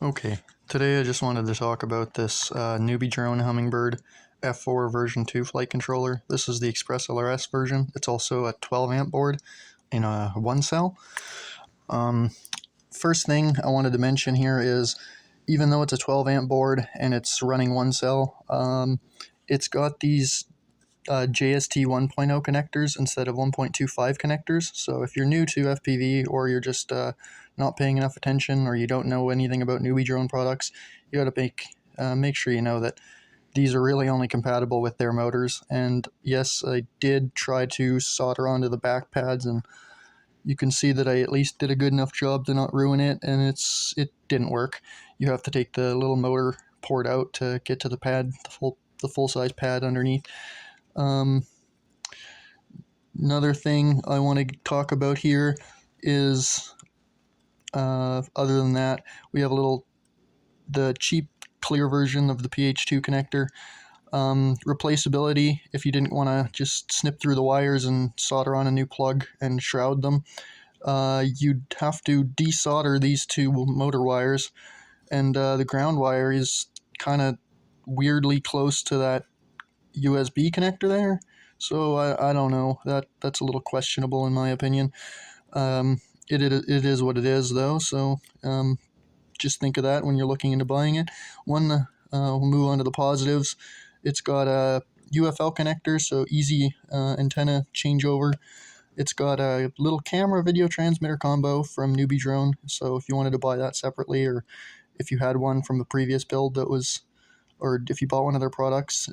Okay, today I just wanted to talk about this NEWBEEDRONE Hummingbird F4 version 2 flight controller. This is the Express LRS version. It's also a 12 amp board in a one cell. First thing I wanted to mention here is, even though it's a 12 amp board and it's running one cell, it's got these JST 1.0 connectors instead of 1.25 connectors. So if you're new to FPV, or you're just not paying enough attention, or you don't know anything about NEWBEEDRONE products, you got to make sure you know that these are really only compatible with their motors. And yes, I did try to solder onto the back pads, and you can see that I at least did a good enough job to not ruin it, and it didn't work. You have to take the little motor port out to get to the pad, the full size pad underneath. Another thing I want to talk about here is, other than that, we have the cheap clear version of the PH2 connector. Replaceability, if you didn't want to just snip through the wires and solder on a new plug and shroud them, you'd have to desolder these two motor wires, and the ground wire is kind of weirdly close to that USB connector there. So I don't know, that's a little questionable in my opinion. It is what it is though, so just think of that when you're looking into buying it. We'll move on to the positives. It's got a UFL connector, so easy antenna changeover. It's got a little camera video transmitter combo from NEWBEEDRONE, so if you wanted to buy that separately, or if you had one from the previous build or if you bought one of their products,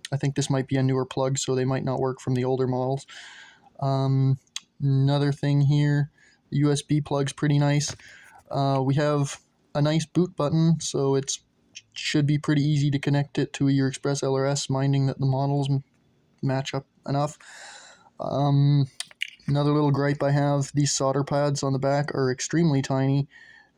I think this might be a newer plug, so they might not work from the older models. Another thing here, the USB plug's pretty nice. We have a nice boot button, so it should be pretty easy to connect it to your Express LRS, minding that the models match up enough. Another little gripe I have, these solder pads on the back are extremely tiny,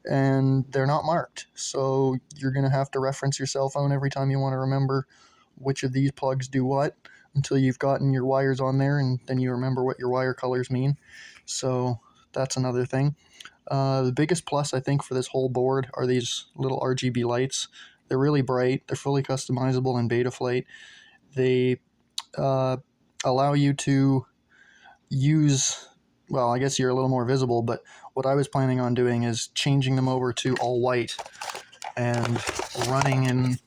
and they're not marked, so you're going to have to reference your cell phone every time you want to remember which of these plugs do what, until you've gotten your wires on there, and then you remember what your wire colors mean. So that's another thing. The biggest plus, I think, for this whole board are these little RGB lights. They're really bright, they're fully customizable in Betaflight. They allow you to use, well, I guess you're a little more visible, but what I was planning on doing is changing them over to all white and running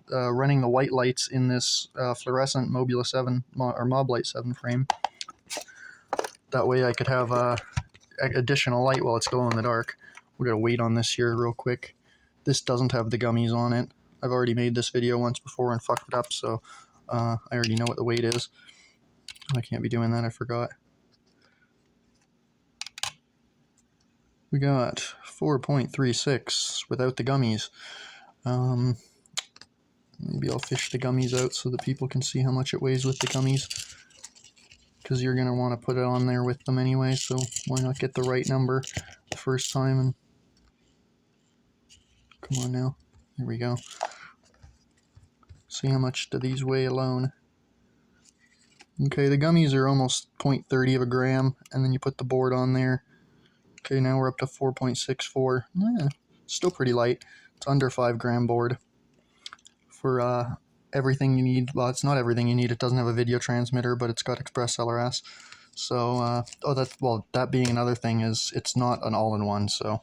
the white lights in this fluorescent Mobula 7 or Moblite 7 frame. That way I could have additional light while it's glow in the dark. We're going to wait on this here real quick. This doesn't have the gummies on it. I've already made this video once before and fucked it up, so I already know what the weight is. I can't be doing that, I forgot. We got 4.36 without the gummies. Maybe I'll fish the gummies out so that people can see how much it weighs with the gummies, because you're going to want to put it on there with them anyway, so why not get the right number the first time? And come on now, here we go. See how much do these weigh alone. Okay, the gummies are almost 0.30 of a gram, and then you put the board on there. Okay, now we're up to 4.64. Still pretty light. It's under 5 gram board for everything you need. Well, it's not everything you need. It doesn't have a video transmitter, but it's got Express LRS. So, that being another thing, is it's not an all-in-one, so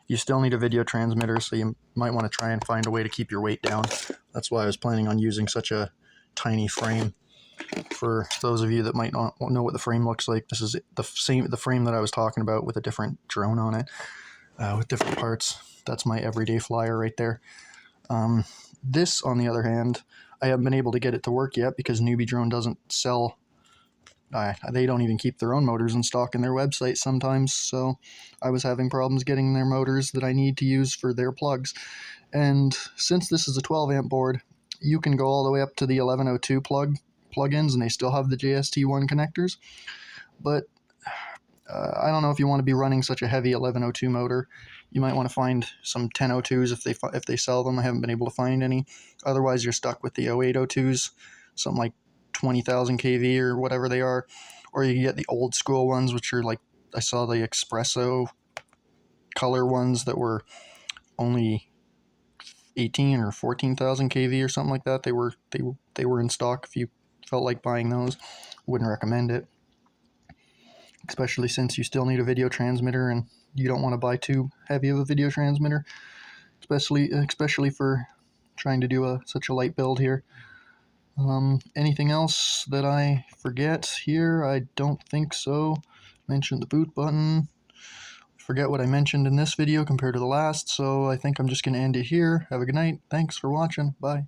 you still need a video transmitter, so you might want to try and find a way to keep your weight down. That's why I was planning on using such a tiny frame. For those of you that might not know what the frame looks like, this is the frame that I was talking about, with a different drone on it, with different parts. That's my everyday flyer right there. This, on the other hand, I haven't been able to get it to work yet because NEWBEEDRONE doesn't sell. They don't even keep their own motors in stock in their website sometimes, so I was having problems getting their motors that I need to use for their plugs. And since this is a 12 amp board, you can go all the way up to the 1102 plugins, and they still have the JST1 connectors. But I don't know if you want to be running such a heavy 1102 motor. You might want to find some 1002s if they sell them. I haven't been able to find any. Otherwise, you're stuck with the 0802s, something like 20,000 kV or whatever they are. Or you can get the old school ones, which are like, I saw the espresso color ones that were only 18 or 14,000 kV or something like that. They were in stock. If you felt like buying those, wouldn't recommend it, especially since you still need a video transmitter and you don't want to buy too heavy of a video transmitter, especially for trying to do such a light build here. Anything else that I forget here? I don't think so. Mentioned the boot button. Forget what I mentioned in this video compared to the last, so I think I'm just going to end it here. Have a good night. Thanks for watching. Bye.